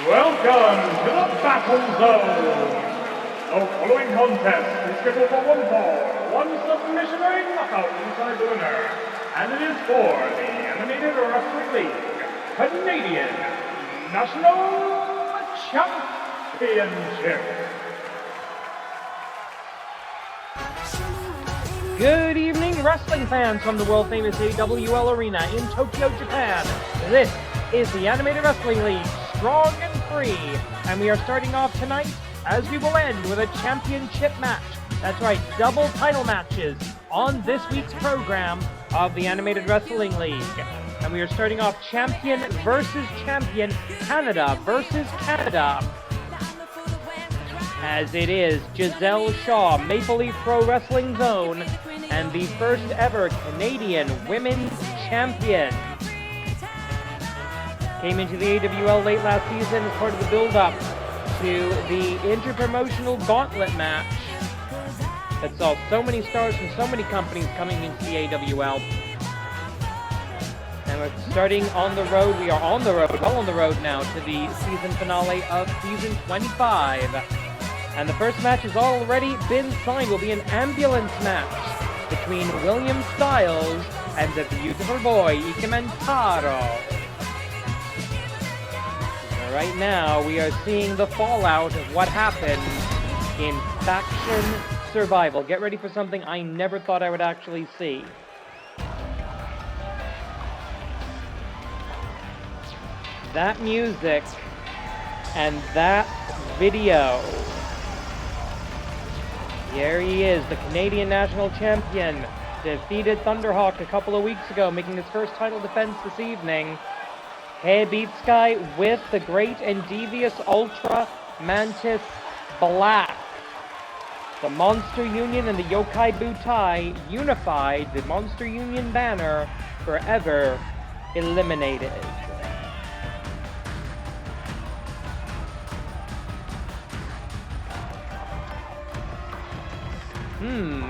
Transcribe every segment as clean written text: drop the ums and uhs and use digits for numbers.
Welcome to the Battle Zone! The following contest is scheduled for one fall, one submission ring knockout inside the winner, and it is for the Eliminator Wrestling League Canadian National Championship. Good evening, wrestling fans from the world-famous AWL Arena in Tokyo, Japan. This is the Animated Wrestling League Strong and Free, and we are starting off tonight, as we will end, with a championship match. That's right, double title matches on this week's program of the Animated Wrestling League. And we are starting off champion versus champion, Canada versus Canada. As it is Gisele Shaw, Maple Leaf Pro Wrestling Zone, and the first ever Canadian Women's Champion. Came into the AWL late last season as part of the build-up to the interpromotional gauntlet match that saw so many stars from so many companies coming into the AWL. And we're starting on the road. We are on the road, well on the road now, to the season finale of season 25. And the first match has already been signed. Will be an ambulance match between William Styles and the beautiful boy, Eliminator. Right now, we are seeing the fallout of what happened in Faction Survival. Get ready for something I never thought I would actually see. That music and that video. Here he is, the Canadian National Champion. Defeated Thunderhawk a couple of weeks ago, making his first title defense this evening. Hebitsukai with the great and devious Ultra Mantis Black. The Monster Union and the Yokai Butai unified, the Monster Union banner forever eliminated.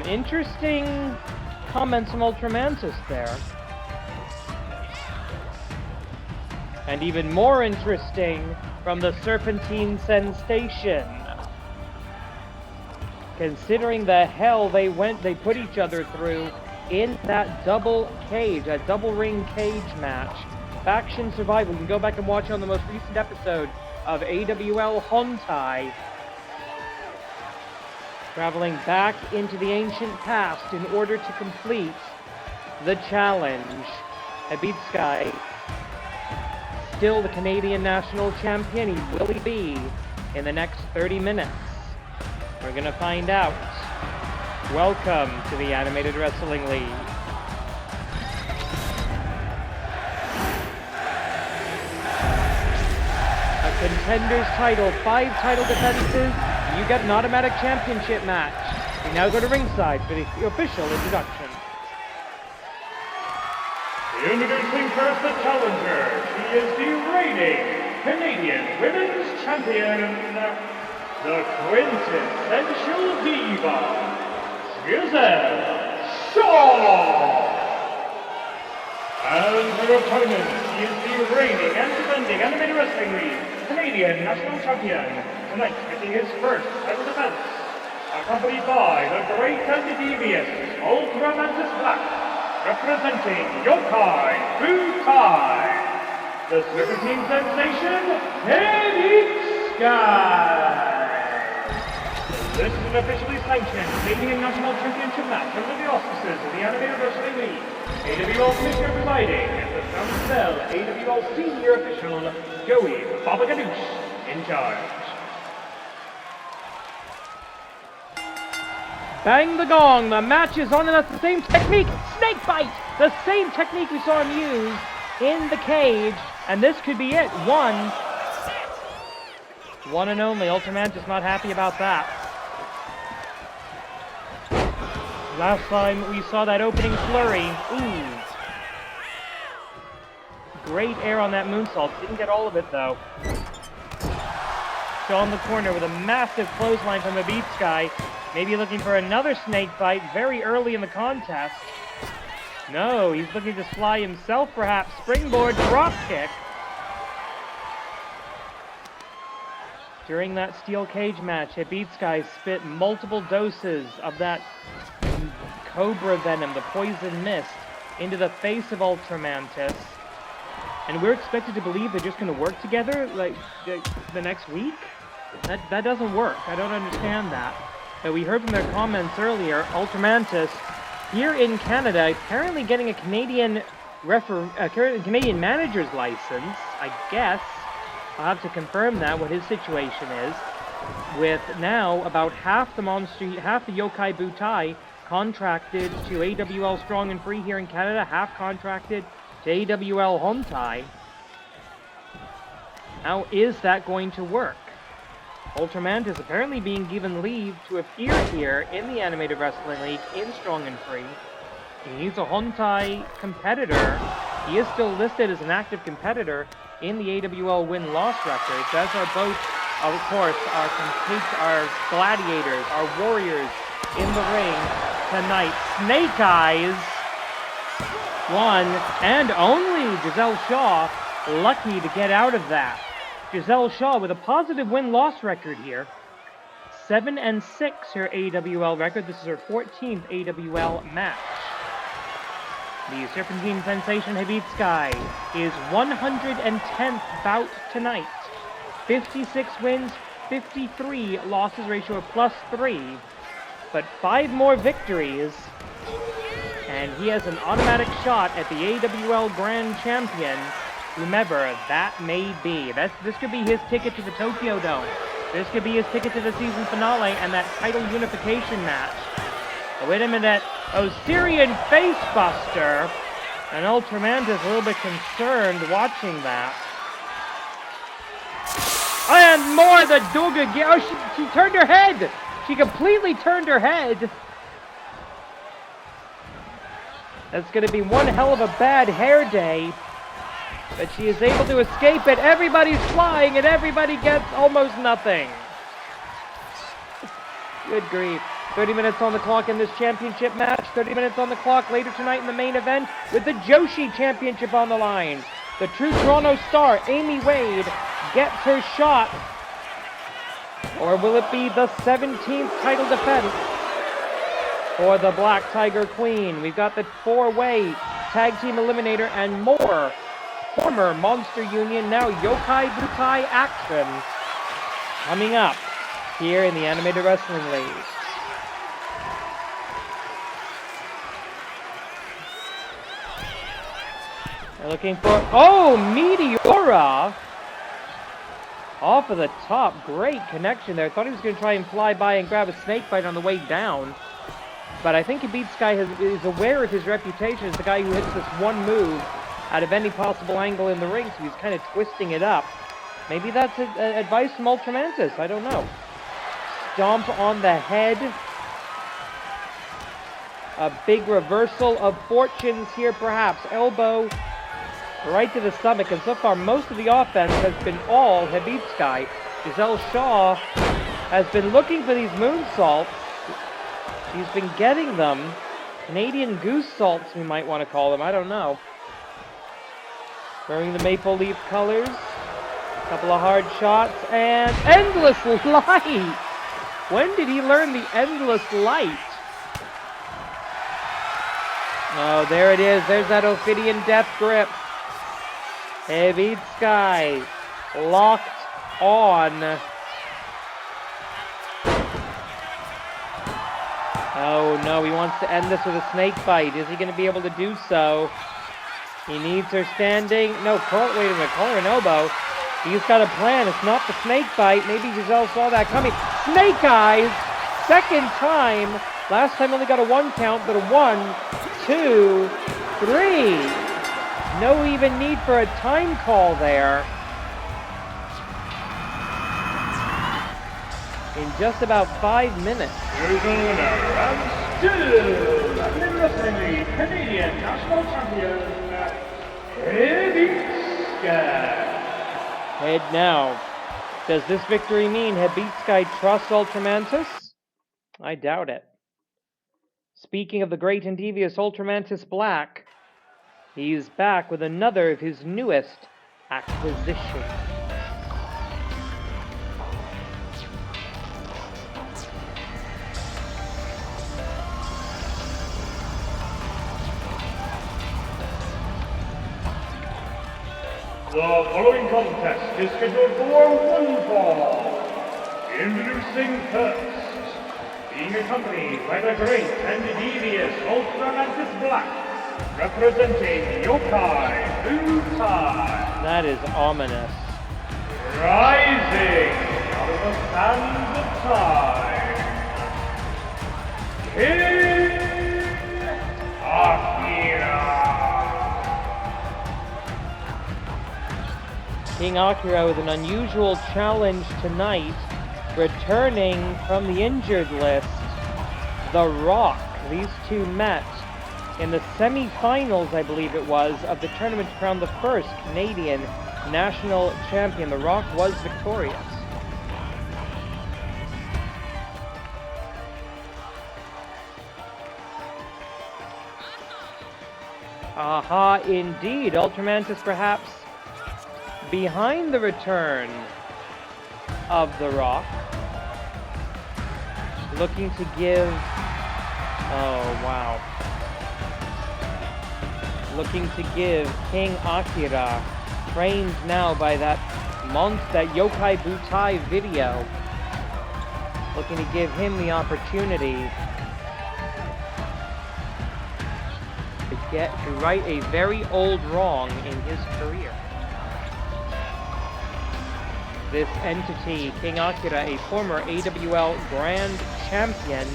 Interesting comments from Ultra Mantis there. And even more interesting from the Serpentine Sensation. Considering the hell they put each other through in that double cage, that double ring cage match. Faction Survival, you can go back and watch on the most recent episode of AWL Hontai. Traveling back into the ancient past in order to complete the challenge. Hebitsukai, still the Canadian National Champion. He will be in the next 30 minutes. We're gonna find out. Welcome to the Animated Wrestling League. A Contenders title, 5 title defenses, you get an automatic championship match. We now go to ringside for the official introduction. Introducing first the challenger. She is the reigning Canadian Women's Champion, the quintessential diva, Gisele Shaw. And her opponent is the reigning and defending Animated Wrestling League Canadian National Champion, tonight getting his first title defense, accompanied by the great and devious Ultra Mantis Black, representing Yokai Butai, the Serpentine Sensation, Hebitsukai. This is an officially sanctioned Canadian National Championship match under the auspices of the Animated Wrestling League. AWL Commissioner presiding, and the Sound Cell AWL Senior Official, Joey Babagadoosh, in charge. Bang the gong, the match is on, and that's the same technique, snake bite! The same technique we saw him use in the cage, and this could be it. One and only. Ultraman just not happy about that. Last time we saw that opening flurry, great air on that moonsault. Didn't get all of it though. Still in the corner with a massive clothesline from Hebitsukai. Maybe looking for another snake bite very early in the contest. No, he's looking to fly himself perhaps. Springboard drop kick. During that steel cage match, Hebitsukai spit multiple doses of that cobra venom, the poison mist, into the face of Ultramantis. And we're expected to believe they're just going to work together, like, the next week? That doesn't work. I don't understand that. But we heard from their comments earlier, Ultramantis, here in Canada, apparently getting a Canadian manager's license, I guess. I'll have to confirm that, what his situation is. With now about half the Yokai Butai contracted to AWL Strong and Free here in Canada, half contracted to AWL Hontai. How is that going to work? Ultramantis apparently being given leave to appear here in the Animated Wrestling League in Strong and Free. He's a Hontai competitor. He is still listed as an active competitor in the AWL win-loss records, as are both, of course, our gladiators, our warriors in the ring tonight. Snake Eyes won, and only Gisele Shaw lucky to get out of that. Gisele Shaw with a positive win-loss record here. 7-6 her AWL record. This is her 14th AWL match. The Serpentine sensation Hebitsukai is 110th bout tonight. 56 wins, 53 losses, ratio of +3. But 5 more victories, and he has an automatic shot at the AWL Grand Champion, whomever that may be. This could be his ticket to the Tokyo Dome. This could be his ticket to the season finale and that title unification match. Oh, wait a minute. Osirian Facebuster. And Ultramantis a little bit concerned watching that. And more the Duga. Oh, she turned her head. She completely turned her head. That's going to be one hell of a bad hair day. But she is able to escape it. Everybody's flying and everybody gets almost nothing. Good grief. 30 minutes on the clock in this championship match. 30 minutes on the clock later tonight in the main event with the Joshi Championship on the line. The true Toronto star, Amy Wade, gets her shot. Or will it be the 17th title defense for the Black Tiger Queen? We've got the 4-way tag team eliminator and more former Monster Union, now Yokai Butai action coming up here in the Animated Wrestling League. They're looking for, oh, Meteora! Off of the top, great connection there. Thought he was going to try and fly by and grab a snake bite on the way down. But I think Hebitsukai is aware of his reputation as the guy who hits this one move out of any possible angle in the ring, so he's kind of twisting it up. Maybe that's advice from Ultramantis, I don't know. Stomp on the head. A big reversal of fortunes here, perhaps. Elbow right to the stomach, and so far most of the offense has been all Hebitsukai. Gisele Shaw has been looking for these moonsaults. She's been getting them. Canadian goose salts, we might want to call them, I don't know. Wearing the maple leaf colors. A couple of hard shots, and endless light! When did he learn the endless light? Oh, there it is. There's that Ophidian death grip. Hebitsukai locked on. Oh no, he wants to end this with a snake bite. Is he going to be able to do so? He needs her standing. No, wait a minute, collar and elbow. He's got a plan. It's not the snake bite. Maybe Gisele saw that coming. Snake Eyes! Second time. Last time only got a 1 count, but a 1, 2, 3. No even need for a time call there. In just about 5 minutes. And still, the Canadian National Champion, Hebitsukai. Head now. Does this victory mean Hebitsukai trusts Ultramantis? I doubt it. Speaking of the great and devious Ultramantis Black, he's back with another of his newest acquisitions. The following contest is scheduled for one fall. Introducing first, being accompanied by the great and devious Ultramantis Black, representing Yokai Butai. That is ominous. Rising out of the sands of time, King Akira. King Akira with an unusual challenge tonight, returning from the injured list, The Rock. These two met in the semi-finals, I believe it was, of the tournament to crown the first Canadian national champion. The Rock was victorious. Aha, indeed. Ultramantis perhaps behind the return of The Rock. Looking to give... Oh, wow. Looking to give King Akira, trained now by that Yokai Butai video, looking to give him the opportunity to right a very old wrong in his career. This entity, King Akira, a former AWL Grand Champion,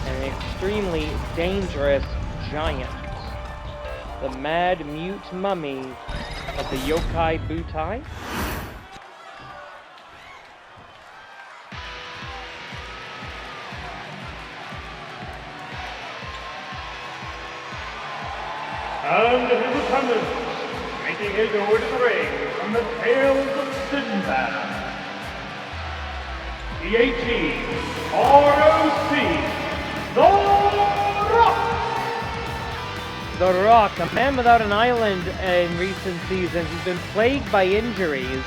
and an extremely dangerous giant. The mad mute mummy of the Yokai Butai. And his opponent, making his way to the ring from the Tales of Sinbad, the ROC, The Rock! The Rock, a man without an island in recent seasons. He's been plagued by injuries,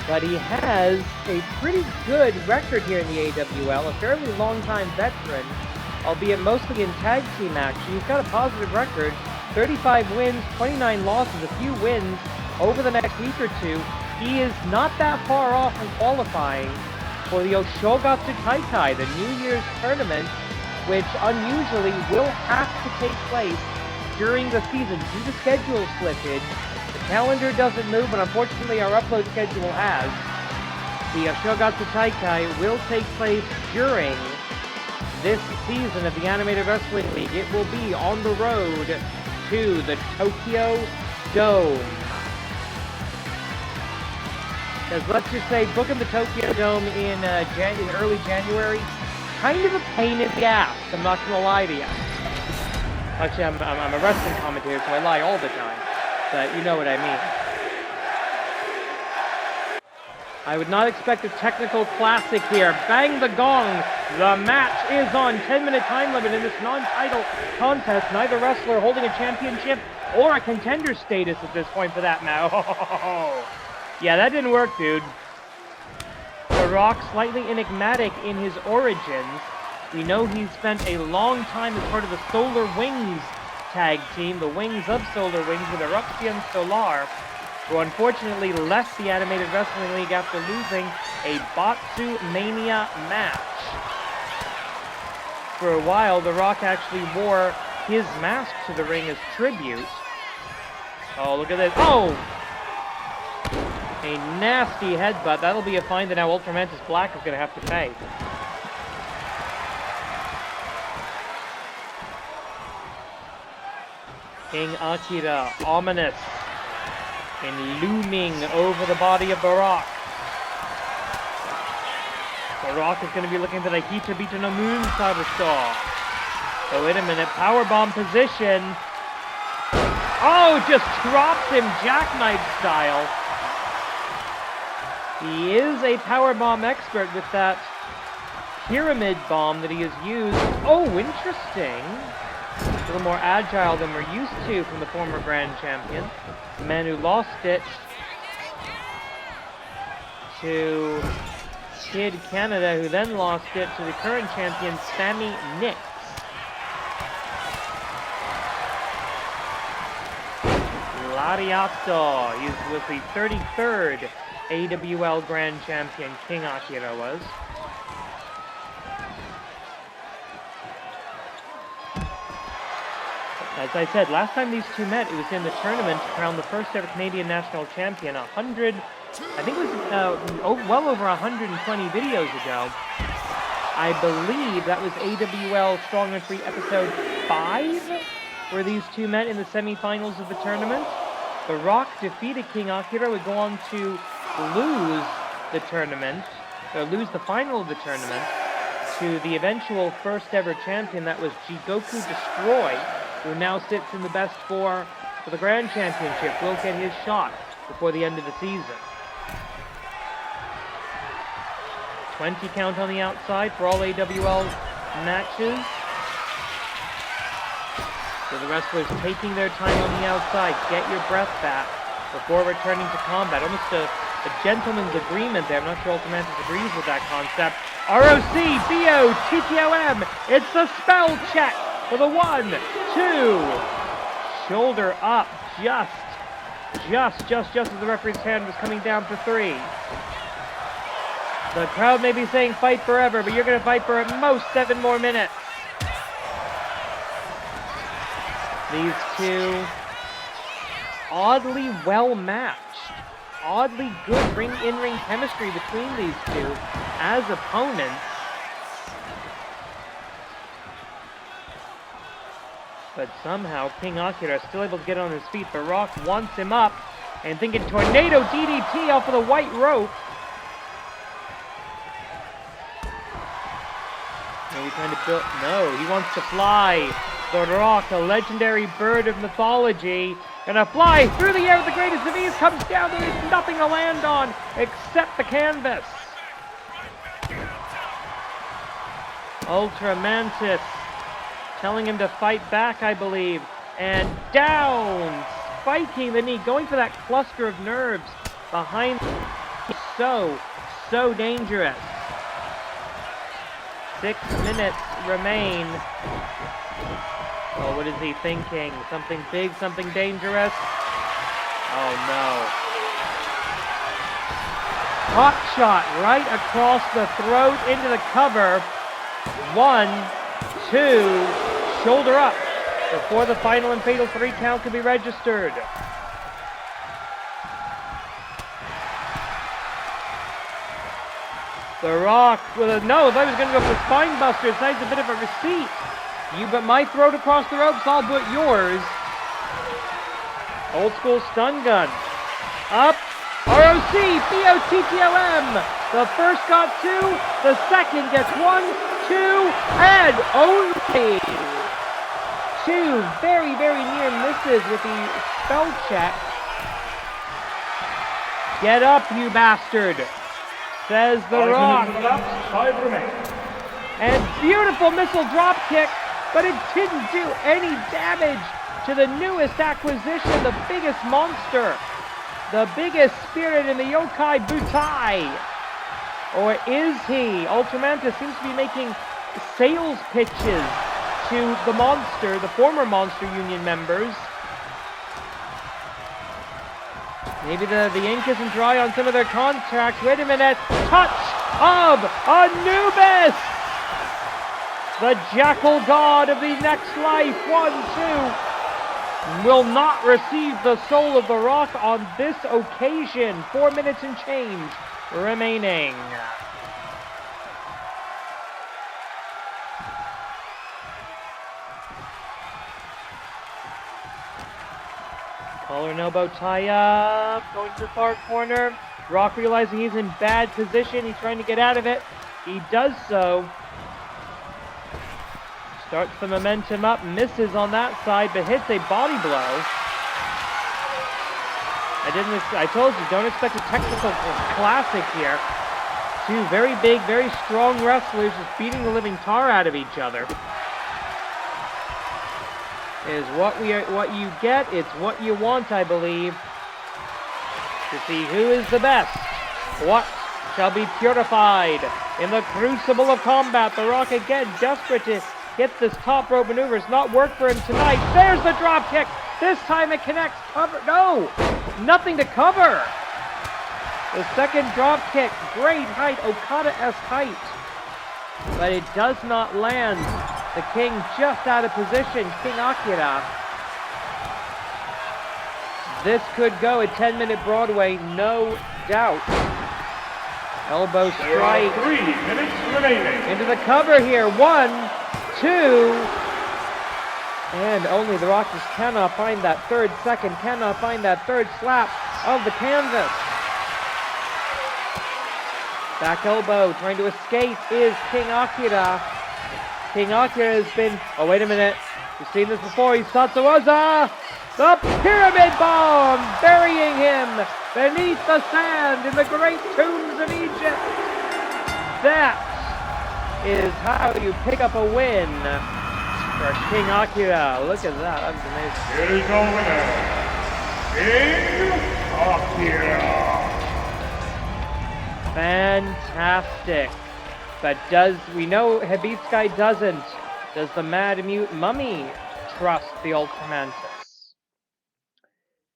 but he has a pretty good record here in the AWL, a fairly long-time veteran, albeit mostly in tag team action. He's got a positive record, 35 wins, 29 losses, a few wins over the next week or two. He is not that far off from qualifying for the Oshogatsu Taikai, the New Year's tournament, which unusually will have to take place during the season due to schedule slippage. The calendar doesn't move, but unfortunately our upload schedule has. The Oshogatsu Taikai will take place during this season of the Animated Wrestling League. It will be on the road to the Tokyo Dome. Because let's just say, booking the Tokyo Dome in early January, kind of a pain in the ass, I'm not going to lie to you. Actually, I'm a wrestling commentator, so I lie all the time. But you know what I mean. I would not expect a technical classic here. Bang the gong. The match is on 10-minute time limit in this non-title contest. Neither wrestler holding a championship or a contender status at this point for that matter. Yeah, that didn't work, dude. The Rock, slightly enigmatic in his origins. We know he's spent a long time as part of the Solar Wings tag team, the Wings of Solar Wings with Eruption Solar, who unfortunately left the Animated Wrestling League after losing a Batsu Mania match. For a while, The Rock actually wore his mask to the ring as tribute. Oh, look at this. Oh! A nasty headbutt. That'll be a fine that now Ultramantis Black is going to have to pay. King Akira, ominous and looming over the body of The Rock. The Rock is going to be looking for the Hitabita no Moonsault Star. Oh, wait a minute. Powerbomb position. Oh, just drops him jackknife style. He is a powerbomb expert with that pyramid bomb that he has used. Oh, interesting. A little more agile than we're used to from the former Grand Champion. The man who lost it to Kid Canada, who then lost it to the current champion, Sammy Nix. Arigato. He was the 33rd AWL Grand Champion, King Akira was. As I said, last time these two met, it was in the tournament to crown the first ever Canadian national champion. I think it was well over 120 videos ago. I believe that was AWL Strong and Free episode 5, where these two met in the semifinals of the tournament. The Rock defeated King Akira, would go on to lose the tournament, or lose the final of the tournament, to the eventual first ever champion, that was Jigoku Destroy, who now sits in the best four for the Grand Championship. Will get his shot before the end of the season. 20 count on the outside for all AWL matches. So the wrestlers taking their time on the outside. Get your breath back before returning to combat. Almost a gentleman's agreement there. I'm not sure Ultramantis agrees with that concept. ROC, BO, TTOM. It's the spell check for the 1, 2. Shoulder up just as the referee's hand was coming down for 3. The crowd may be saying fight forever, but you're going to fight for at most 7 more minutes. These two, oddly well matched. Oddly good in-ring chemistry between these two as opponents. But somehow King Akira is still able to get on his feet. The Rock wants him up and thinking tornado DDT off of the white rope. Maybe trying to build. No, he wants to fly. The Rock, a legendary bird of mythology, gonna fly through the air with the greatest of ease, comes down, there is nothing to land on except the canvas. Ultramantis telling him to fight back, I believe, and down, spiking the knee, going for that cluster of nerves behind. So dangerous. 6 minutes remain. Oh, what is he thinking? Something big, something dangerous? Oh, no. Hot shot right across the throat into the cover. 1, 2, shoulder up before the final and fatal 3 count can be registered. The Rock with a no. If I was going to go for spine buster, it's nice, a bit of a receipt. You but my throat across the ropes, all but yours. Old school stun gun. Up. ROC, BOTTOM. The first got 2. The second gets 1, 2, and only 2 very near misses with the spell check. Get up, you bastard, says the Rock. And beautiful missile drop kick, but it didn't do any damage to the newest acquisition, the biggest monster, the biggest spirit in the Yokai Butai. Or is he? Ultramantis seems to be making sales pitches to the monster, the former Monster Union members. Maybe the ink isn't dry on some of their contracts. Wait a minute. Touch of Anubis! The jackal god of the next life. 1, 2. Will not receive the soul of the Rock on this occasion. 4 minutes and change remaining. Collar and elbow tie up, going to the far corner. Rock realizing he's in bad position. He's trying to get out of it. He does so. Starts the momentum up, misses on that side, but hits a body blow. I told you, don't expect a technical classic here. 2 very big, very strong wrestlers just beating the living tar out of each other. Is what you get, it's what you want, I believe. To see who is the best. What shall be purified in the crucible of combat. The Rock again desperate to get this top rope maneuver. It's not worked for him tonight. There's the drop kick. This time it connects. Cover. No! Nothing to cover. The second drop kick. Great height. Okada-esque height. But it does not land. The King just out of position. King Akira. This could go a 10-minute Broadway, no doubt. Elbow strike. There are 3 minutes remaining. Into the cover here. 1, 2. And only the Rock just cannot find that third second, cannot find that third slap of the canvas. Back elbow, trying to escape is King Akira. King Akira has been, oh wait a minute, we've seen this before, he's Satsuwaza! The Pyramid Bomb, burying him beneath the sand in the great tombs of Egypt. That is how you pick up a win for King Akira. Look at that, that's amazing. Here is our winner, King Akira. Fantastic. But we know Hebitsukai doesn't. Does the Mad Mute Mummy trust the Ultramantis?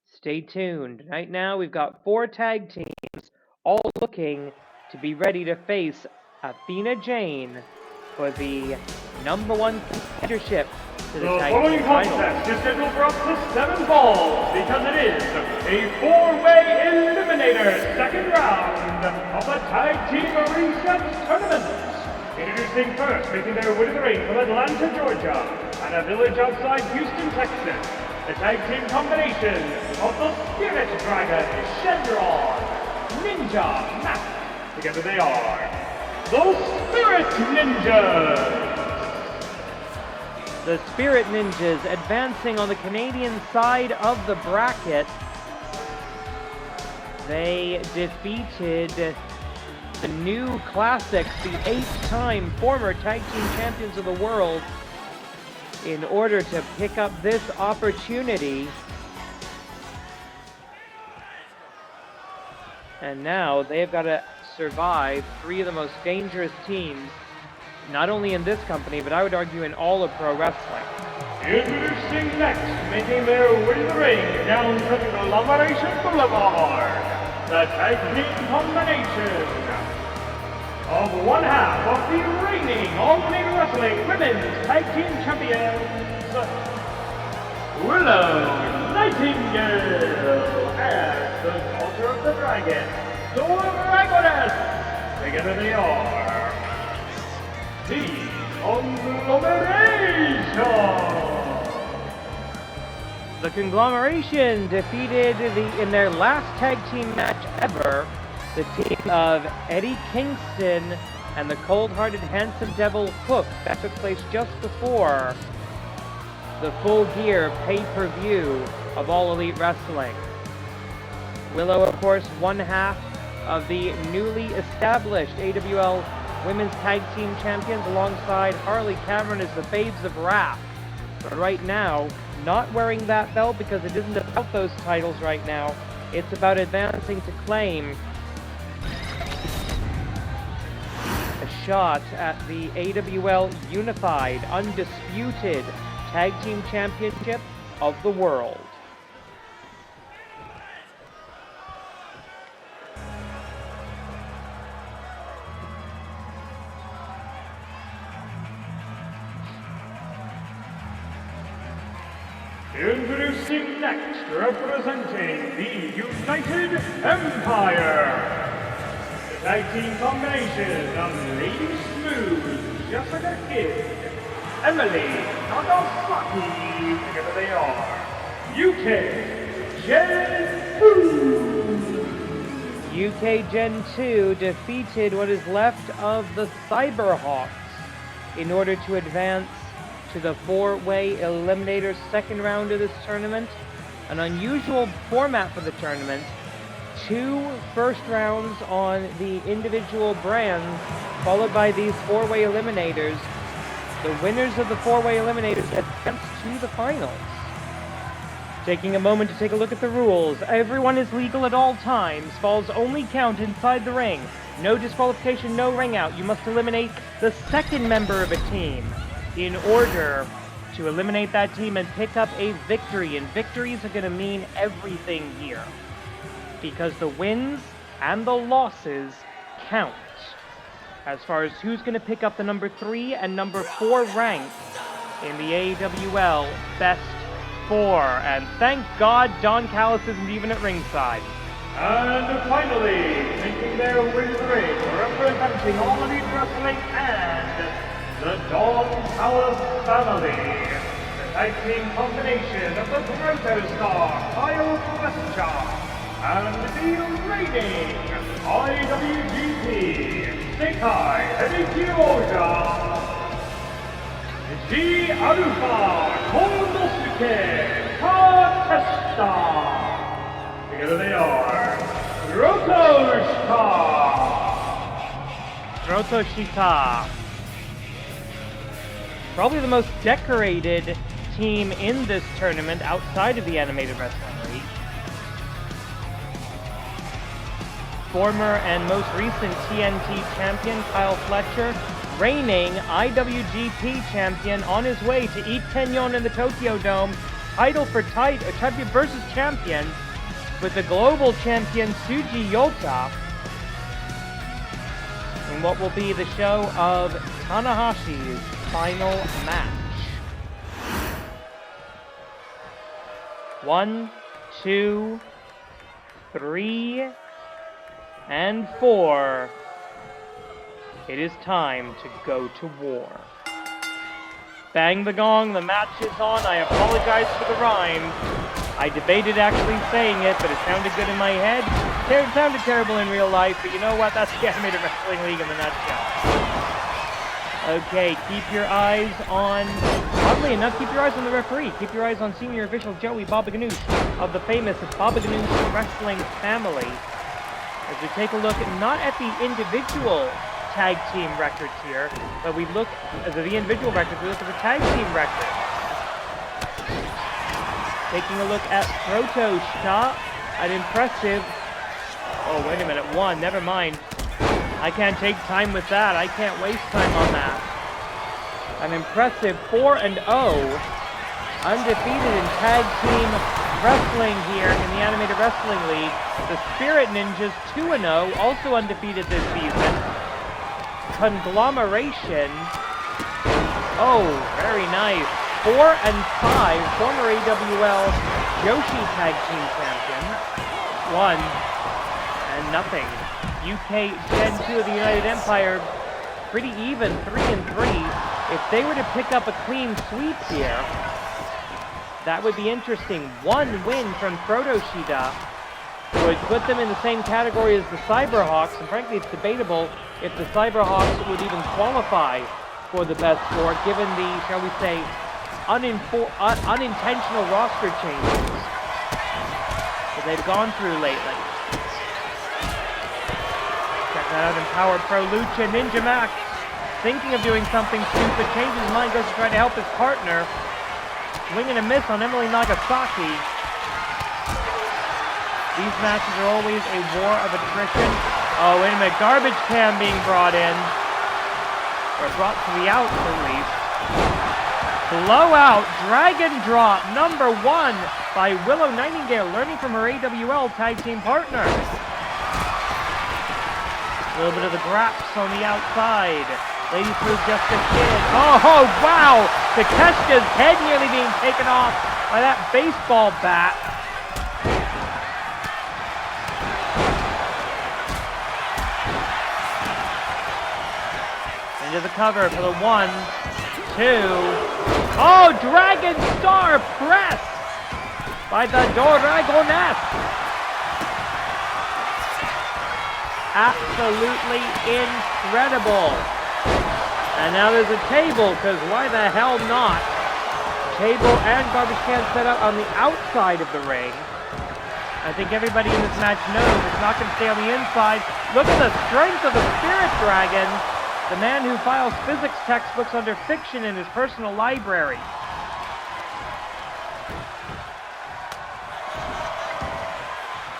Stay tuned. Right now we've got 4 tag teams all looking to be ready to face Athena Jane for the #1 contendership to the tag following team title. contest is scheduled for up to 7 falls because it is a 4-way eliminator second round of the Tag Team Reset Tournament. Introducing first, making their way to the ring from Atlanta, Georgia, and a village outside Houston, Texas, the tag team combination of the Spirit Dragon, Shenron, Ninja, Matt. Together they are the Spirit Ninjas. The Spirit Ninjas advancing on the Canadian side of the bracket. They defeated the new Classics, the 8-time former tag team champions of the world, in order to pick up this opportunity. And now they've got to survive 3 of the most dangerous teams, not only in this company, but I would argue in all of pro wrestling. Introducing next, making their way to the ring down to the Collaboration Boulevard, the tag team combination of one half of the reigning All Elite Wrestling Women's Tag Team Champions, Willow Nightingale, and the Daughter of the Dragon, the Dragoness. Together they are the Conglomeration. The Conglomeration defeated in their last tag team match ever, the team of Eddie Kingston and the cold-hearted handsome devil Hook. That took place just before the Full Gear pay-per-view of All Elite Wrestling. Willow, of course, one half of the newly established AWL Women's Tag Team Champions, alongside Harley Cameron as the Babes of Wrath. But right now, not wearing that belt because it isn't about those titles right now. It's about advancing to claim a shot at the AWL Unified Undisputed Tag Team Championship of the world. Introducing next, representing the United Empire, the tag team combination of Lady Smooth, Jessica Kidd, Emily Nagasaki. Together they are UK Gen 2. UK Gen 2 defeated what is left of the Cyberhawks in order to advance to the 4-way Eliminator second round of this tournament. An unusual format for the tournament. 2 first rounds on the individual brands, followed by these 4-way Eliminators. The winners of the 4-way Eliminators advance to the finals. Taking a moment to take a look at the rules. Everyone is legal at all times. Falls only count inside the ring. No disqualification, no ring out. You must eliminate the second member of a team in order to eliminate that team and pick up a victory. And victories are going to mean everything here, because the wins and the losses count as far as who's going to pick up the number 3 and number 4 rank in the AWL Best 4. And thank God Don Callis isn't even at ringside. And finally, making their way to the ring, representing All Elite Wrestling and the Don Callis family, the tag team combination of the Proto Star, Kyle Fletcher, and the reigning IWGP Sekai Hebitsukai, G Alpha Konosuke Katesta. Together they are Drotoshika. Probably the most decorated team in this tournament outside of the Animated Wrestling League. Former and most recent TNT champion Kyle Fletcher, reigning IWGP champion, on his way to eat Kenyon in the Tokyo Dome, title versus champion, with the global champion Tsuji Yota, in what will be the show of Tanahashi's final match. 1, 2, 3, and 4. It is time to go to war. Bang the gong, the match is on. I apologize for the rhyme. I debated actually saying it, but it sounded good in my head. It sounded terrible in real life, but you know what? That's the Animated Wrestling League in the nutshell. Okay, keep your eyes on... Oddly enough, keep your eyes on the referee. Keep your eyes on senior official Joey Baba Ganoush of the famous Baba Ganoush Wrestling family. As we take a look not at the individual tag team records here, but we look at the individual records, we look at the tag team records. Taking a look at Protoshika, an impressive... Oh, wait a minute, 1, never mind. I can't take time with that, I can't waste time on that. An impressive 4-0, undefeated in tag team wrestling here in the Animated Wrestling League. The Spirit Ninjas 2-0, also undefeated this season. Conglomeration, oh, very nice. 4-5, former AWL Joshi Tag Team Champion. 1-0. UK Gen 2 of the United Empire, pretty even, 3-3. If they were to pick up a clean sweep here, that would be interesting. 1 win from Protoshika would put them in the same category as the Cyberhawks, and frankly it's debatable if the Cyberhawks would even qualify for the Best 4, given the, shall we say, unintentional roster changes that they've gone through lately. Check that out, Empowered Pro Lucha Ninja Max, thinking of doing something stupid, changes his mind, goes to try to help his partner. Swing and a miss on Emily Nagasaki. These matches are always a war of attrition. Oh, wait a minute, garbage can being brought in. Or brought to the outs, at least. Blowout, Dragon Drop, number 1 by Willow Nightingale, learning from her AWL tag team partner. A little bit of the graps on the outside. Ladies Proof just a kid. Oh, wow! Takeshita's head nearly being taken off by that baseball bat. Into the cover for the 1, 2. Oh, Dragon Star press by the Dragoness. Absolutely incredible. And now there's a table, because why the hell not? Table and garbage can set up on the outside of the ring. I think everybody in this match knows it's not going to stay on the inside. Look at the strength of the Spirit Dragon. The man who files physics textbooks under fiction in his personal library.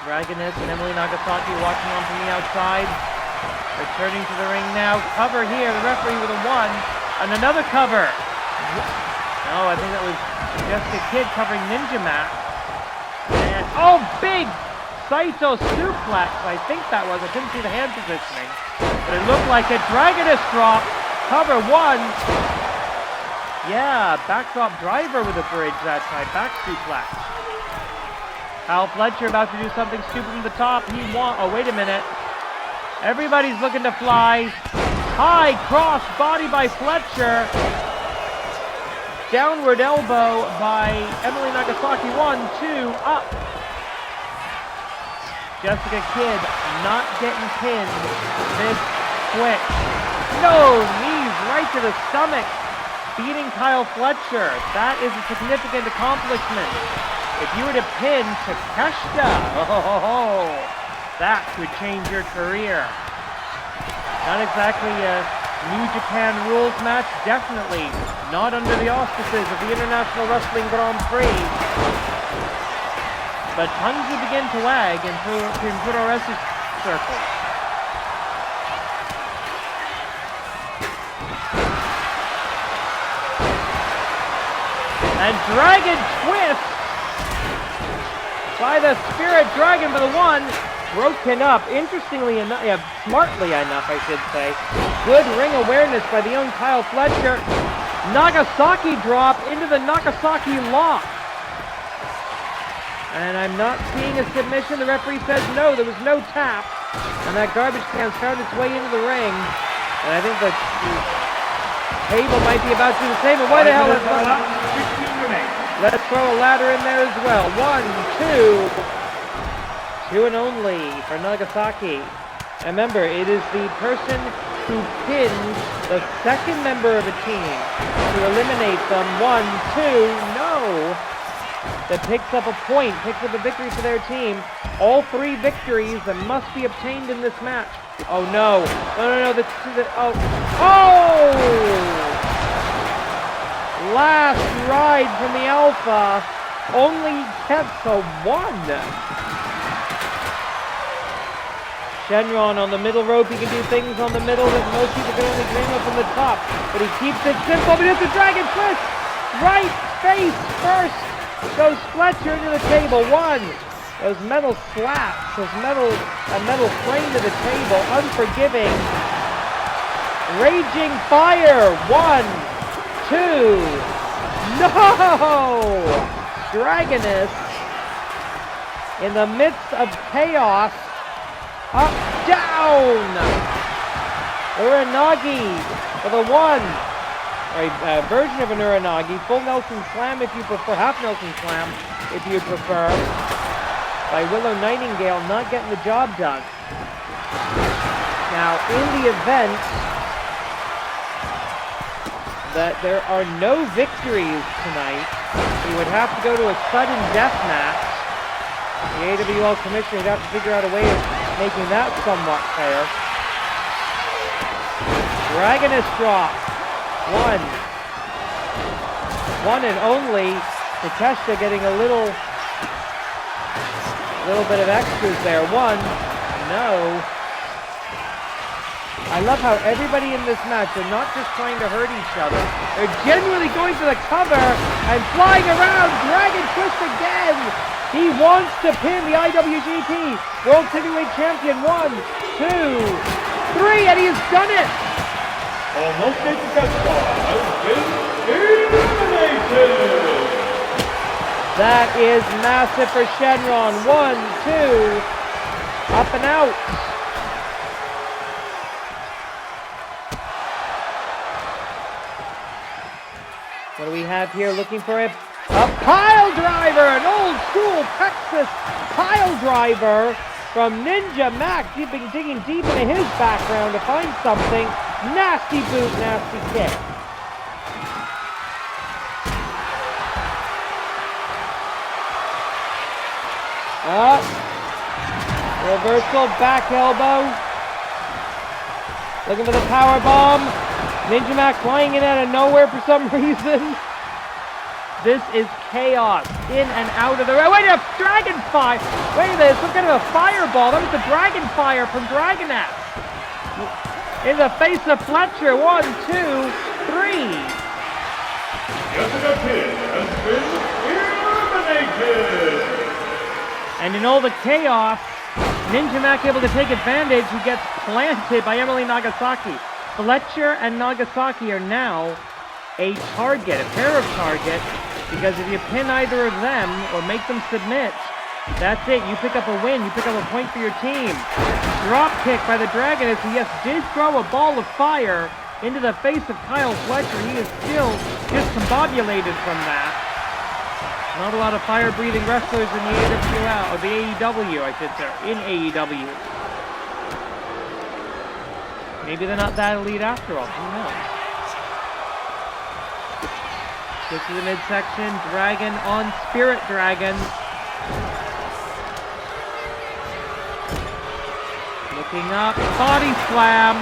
Dragoness and Emily Nagasaki watching on from the outside. Returning to the ring now. Cover here. The referee with a 1. And another cover. No, I think that was just a kid covering Ninja Mac. And, oh, big Saito suplex. I think that was. I couldn't see the hand positioning. But it looked like a Dragoness drop. Cover one. Yeah, backdrop driver with a bridge that time. Back suplex. Kyle Fletcher about to do something stupid from the top. Oh, wait a minute. Everybody's looking to fly. High cross body by Fletcher. Downward elbow by Emily Nagasaki. 1, 2, up. Jessica Kidd not getting pinned this quick. No, knees right to the stomach. Beating Kyle Fletcher. That is a significant accomplishment. If you were to pin Takeshita, that could change your career. Not exactly a New Japan rules match, definitely not under the auspices of the International Wrestling Grand Prix. But tongues will begin to wag in pro wrestling circles. And Dragon Twist by the Spirit Dragon for the one. Broken up, interestingly enough, smartly enough, I should say. Good ring awareness by the young Kyle Fletcher. Nagasaki drop into the Nagasaki lock. And I'm not seeing a submission. The referee says no, there was no tap. And that garbage can found its way into the ring. And I think the table might be about to do the same. But why the hell is that? Let's throw a ladder in there as well. 1, 2. 2 and only for Nagasaki. And remember, it is the person who pins the second member of a team to eliminate them. 1, 2, no. That picks up a point, picks up a victory for their team. All 3 victories that must be obtained in this match. Oh no. No. Oh! Last ride from the Alpha only gets a 1. Shenron on the middle rope. He can do things on the middle that most people can only dream of from the top. But he keeps it simple. But it's a Dragon Twist. Right face first. Goes Fletcher into the table. 1. Those metal slaps. A metal frame to the table. Unforgiving. Raging fire. 1, 2. No! Dragoness in the midst of chaos. Up, down! Uranagi for the 1. A version of an Uranagi. Full Nelson Slam if you prefer. Half Nelson Slam if you prefer. By Willow Nightingale, not getting the job done. Now, in the event that there are no victories tonight, we would have to go to a sudden death match. The AWL Commissioner would have to figure out a way of making that somewhat fair. Dragoness drop. 1 and only. Takeshita getting a little bit of extras there. 1. No. I love how everybody in this match are not just trying to hurt each other. They're genuinely going for the cover and flying around. Dragon Twist again. He wants to pin the IWGP World Heavyweight Champion. 1, 2, 3, and he has done it! Almost a touchdown. Eliminated! That is massive for Shenron. 1, 2, up and out. What do we have here? Looking for a pile driver, an old school Texas pile driver from Ninja Mac. Digging deep into his background to find something. Nasty boot, nasty kick. Up. Reversal, back elbow. Looking for the power bomb. Ninja Mac flying in out of nowhere for some reason. This is chaos. In and out of the... Wait, a dragon fire! Wait a minute, it's some kind of a fireball. That was the dragon fire from Dragonette. In the face of Fletcher. 1, 2, 3. Jessica Kid has been eliminated. And in all the chaos, Ninja Mac able to take advantage. He gets planted by Emily Nagasaki. Fletcher and Nagasaki are now a target, a pair of targets, because if you pin either of them or make them submit, that's it. You pick up a win. You pick up a point for your team. Drop kick by the Dragoness, who, yes, did throw a ball of fire into the face of Kyle Fletcher. He is still discombobulated from that. Not a lot of fire-breathing wrestlers in the AWL, or the AEW, I should say, in AEW. Maybe they're not that elite after all. Who knows? This is the midsection. Dragon on Spirit Dragon. Looking up. Body slam.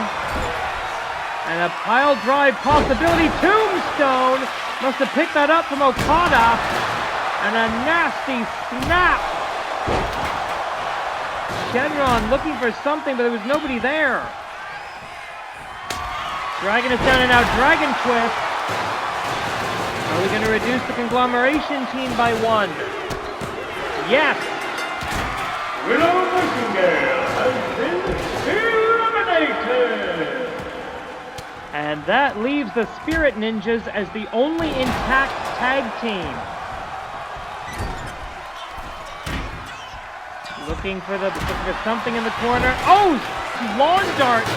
And a pile drive possibility. Tombstone. Must have picked that up from Okada. And a nasty snap. Shenron looking for something, but there was nobody there. Dragon is down and out. Dragon twist. Are we going to reduce the conglomeration team by 1? Yes. Willow Nightingale has been eliminated. And that leaves the Spirit Ninjas as the only intact tag team. Looking for something in the corner. Oh! Lawn dart!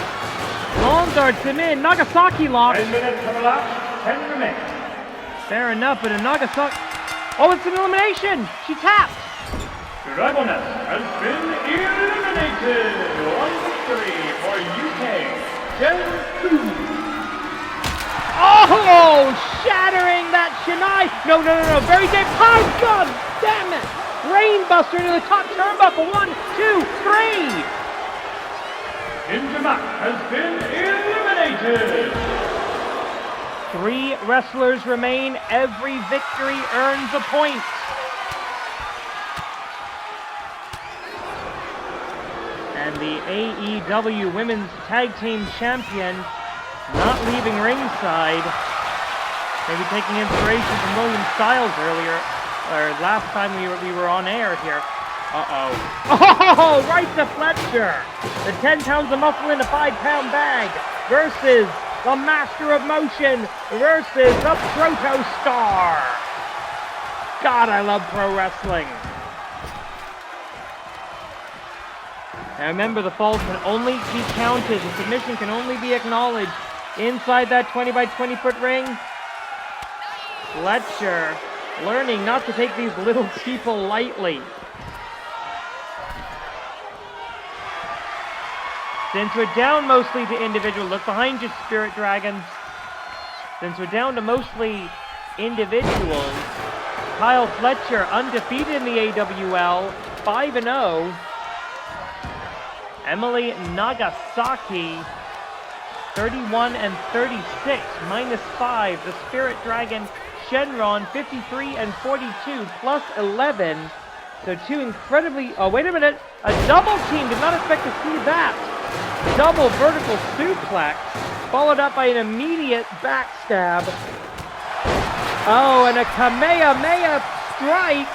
Lawn darts him in. Nagasaki lock. 10 minutes have elapsed. 10 remain. Fair enough, but a Nagasaki... Oh, it's an elimination! She tapped! Dragoness has been eliminated. 1 victory for UK. Gen 2. Oh! Shattering that Shinai! No. Very deep. Oh, God damn it! Brainbuster into the top turnbuckle. 1, 2, 3! Ninja Mac has been eliminated. 3 wrestlers remain. Every victory earns a point. And the AEW Women's Tag Team Champion not leaving ringside. Maybe taking inspiration from William Styles earlier, or last time we were on air here. Uh-oh. Oh, right to Fletcher. The 10 pounds of muscle in a 5-pound bag versus the Master of Motion versus the Proto-Star. God, I love pro wrestling. Now remember, the fall can only be counted. The submission can only be acknowledged inside that 20 by 20 foot ring. Fletcher learning not to take these little people lightly. Since we're down mostly to individual, look behind you, Spirit Dragons. Since we're down to mostly individuals, Kyle Fletcher undefeated in the AWL, 5-0. Emily Nagasaki, 31-36, -5. The Spirit Dragon Shenron, 53-42, +11. So 2 incredibly... Oh, wait a minute. A double team. Did not expect to see that. Double vertical suplex, followed up by an immediate backstab. Oh, and a Kamehameha strike.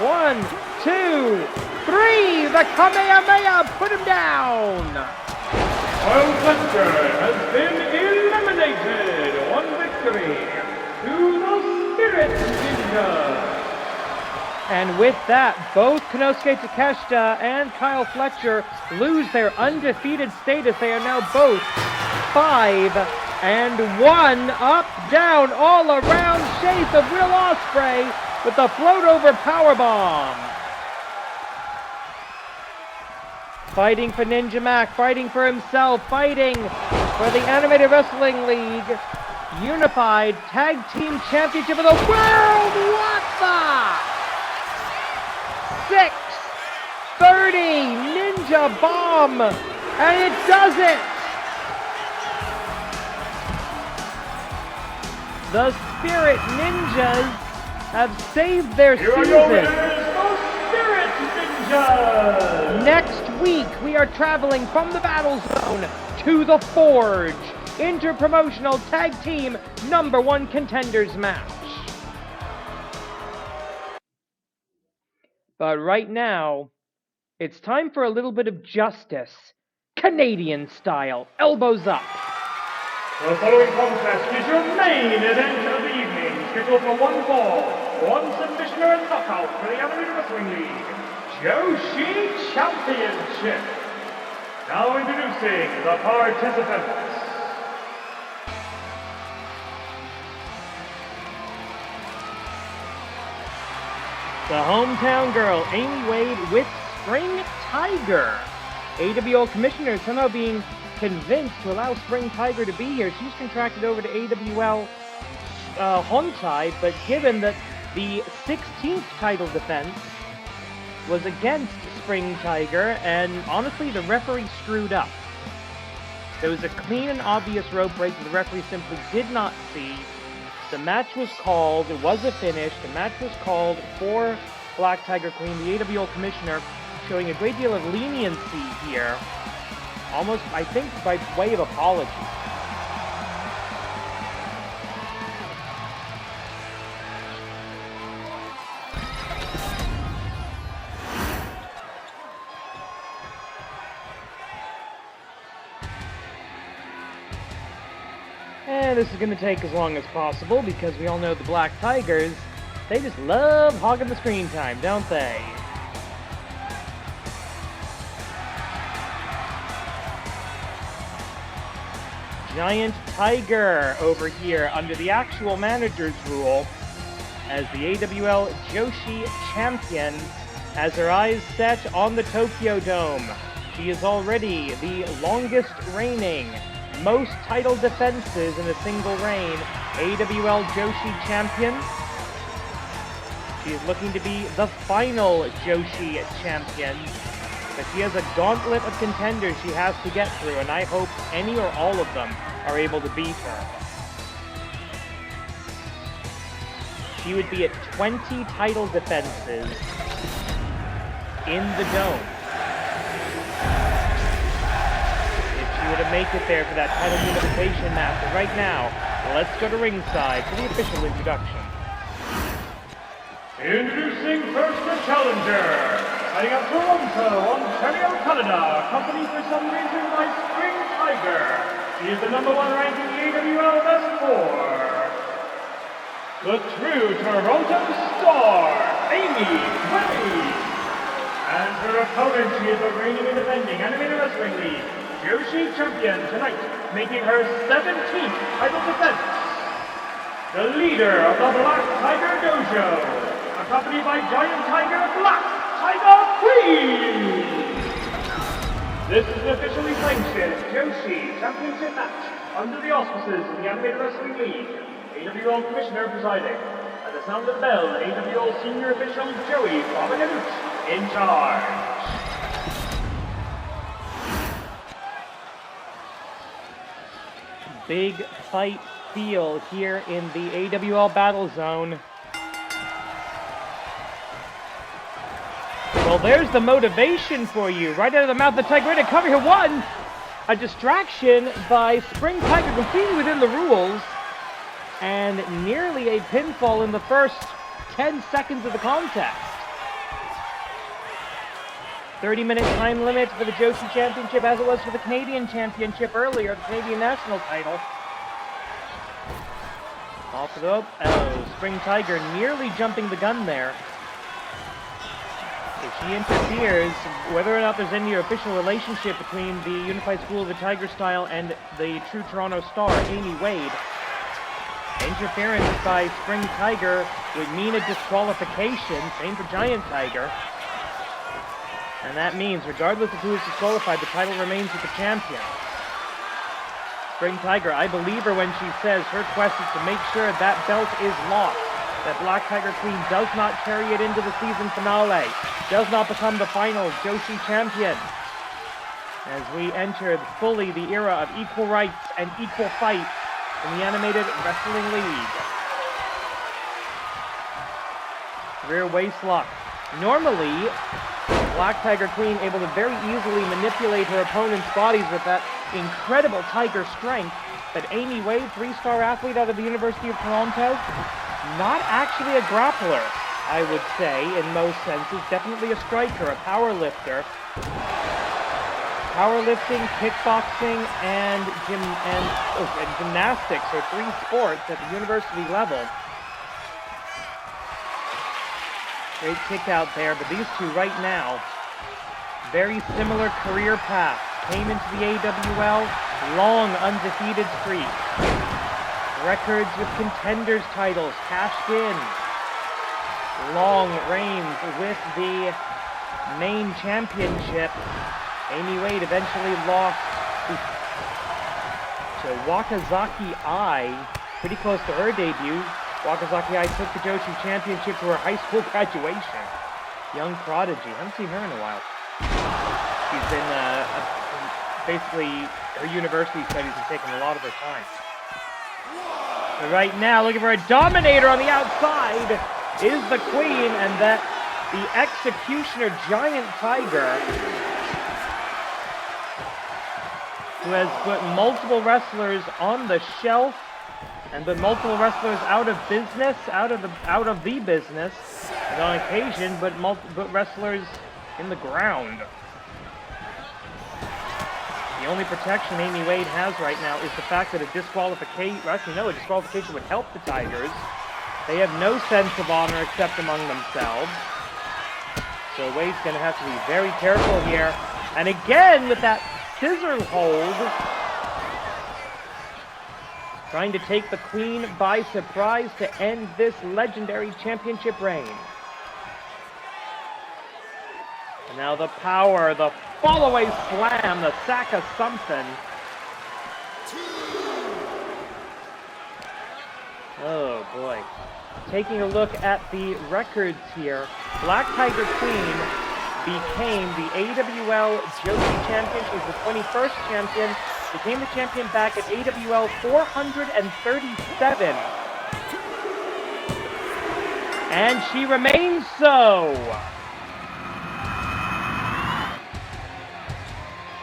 1, 2, 3. The Kamehameha put him down. Kyle Fletcher has been eliminated. 1 victory to the Spirit Ninja. And with that, both Konosuke Takeshita and Kyle Fletcher lose their undefeated status. They are now both 5-1. Up, down, all around shape of Will Ospreay with the float over powerbomb. Fighting for Ninja Mac, fighting for himself, fighting for the Animated Wrestling League Unified Tag Team Championship of the World. What the? 630 Ninja Bomb, and it does it! The Spirit Ninjas have saved their season. Here are your winners, the Spirit Ninjas! Next week, we are traveling from the Battle Zone to the Forge Interpromotional Tag Team #1 Contenders match. But right now, it's time for a little bit of justice. Canadian style, elbows up. The following contest is your main event of the evening, scheduled for one fall, one submission and knockout for the Eliminator Wrestling League Joshi Championship. Now introducing the participants. The hometown girl, Amy Wade, with Spring Tiger. AWL Commissioner somehow being convinced to allow Spring Tiger to be here. She's contracted over to AWL Hontai, but given that the 16th title defense was against Spring Tiger, and honestly, the referee screwed up. There was a clean and obvious rope break that the referee simply did not see. The match was called, it was a finish, the match was called for Black Tiger Queen, the AWL Commissioner showing a great deal of leniency here, almost, I think, by way of apology. And this is going to take as long as possible because we all know the Black Tigers, they just love hogging the screen time, don't they? Giant Tiger over here under the actual manager's rule as the AWL Joshi champion has her eyes set on the Tokyo Dome. She is already the longest reigning, most title defenses in a single reign AWL Joshi champion. She is looking to be the final Joshi champion, but she has a gauntlet of contenders she has to get through, and I hope any or all of them are able to beat her. She would be at 20 title defenses in the Dome if she were to make it there for that title unification match. But right now, let's go to ringside for the official introduction. Introducing first the challenger, heading up Toronto, Ontario, Canada, accompanied for some reason by Spring Tiger. She is the #1 ranking AWL Best 4. The true Toronto star, Amy Wade. And her opponent, she is the reigning and defending Animated Wrestling League Joshi champion tonight, making her 17th title defense. The leader of the Black Tiger Dojo, accompanied by Giant Tiger, Black Tiger Queen! This is an officially sanctioned Joshi Championship match under the auspices of the Animated Wrestling League. AWL Commissioner presiding. At the sound of the bell, AWL Senior Official Joey Bobanavich in charge. Big fight feel here in the AWL Battle Zone. Well, there's the motivation for you. Right out of the mouth of the Tiger to cover here. One! A distraction by Spring Tiger completely within the rules. And nearly a pinfall in the first 10 seconds of the contest. 30-minute time limit for the Joshi Championship, as it was for the Canadian Championship earlier, the Canadian National title. Off the rope. Oh, Spring Tiger nearly jumping the gun there. If she interferes, whether or not there's any official relationship between the Unified School of the Tiger Style and the true Toronto star, Amy Wade, interference by Spring Tiger would mean a disqualification. Same for Giant Tiger. And that means, regardless of who is disqualified, the title remains with the champion. Spring Tiger, I believe her when she says her quest is to make sure that belt is lost, that Black Tiger Queen does not carry it into the season finale, does not become the final Joshi champion. As we enter fully the era of equal rights and equal fight in the Animated Wrestling League. Rear waist lock. Normally, Black Tiger Queen able to very easily manipulate her opponent's bodies with that incredible Tiger strength. that Amy Wade, 3-star athlete out of the University of Toronto, not actually a grappler, I would say, in most senses. Definitely a striker, a power lifter. Powerlifting, kickboxing, and gymnastics are 3 sports at the university level. Great kick out there, but these two right now, very similar career paths. Came into the AWL, long undefeated streak. Records with contenders titles cashed in. Long reigns with the main championship. Amy Wade eventually lost to Wakazaki Ai, pretty close to her debut. Wakazaki Ai took the Joshi Championship to her high school graduation. Young prodigy. Haven't seen her in a while. She's been, basically, her university studies have taken a lot of her time. But right now, looking for a dominator on the outside is the Queen, and that the Executioner Giant Tiger, who has put multiple wrestlers on the shelf and put multiple wrestlers out of business, out of the business, and on occasion, but wrestlers in the ground. The only protection Amy Wade has right now is the fact that a disqualification, actually no, a disqualification would help the Tigers. They have no sense of honor except among themselves. So Wade's going to have to be very careful here. And again, with that scissor hold, trying to take the Queen by surprise to end this legendary championship reign. And now the power, the fall-away slam, the sack of something. Oh boy. Taking a look at the records here, Black Tiger Queen became the AWL Joshi champion. She was the 21st champion. Became the champion back at AWL 437. And she remains so.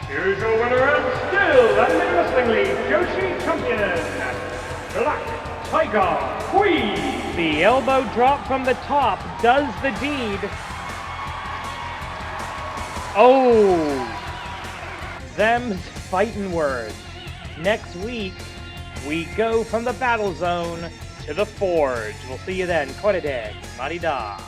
Here's your winner and still Eliminator Wrestling League Joshi champion, Black Tiger Queen. The elbow drop from the top does the deed. Oh, them's fighting words. Next week, we go from the battle zone to the forge. We'll see you then. Korede, Marida.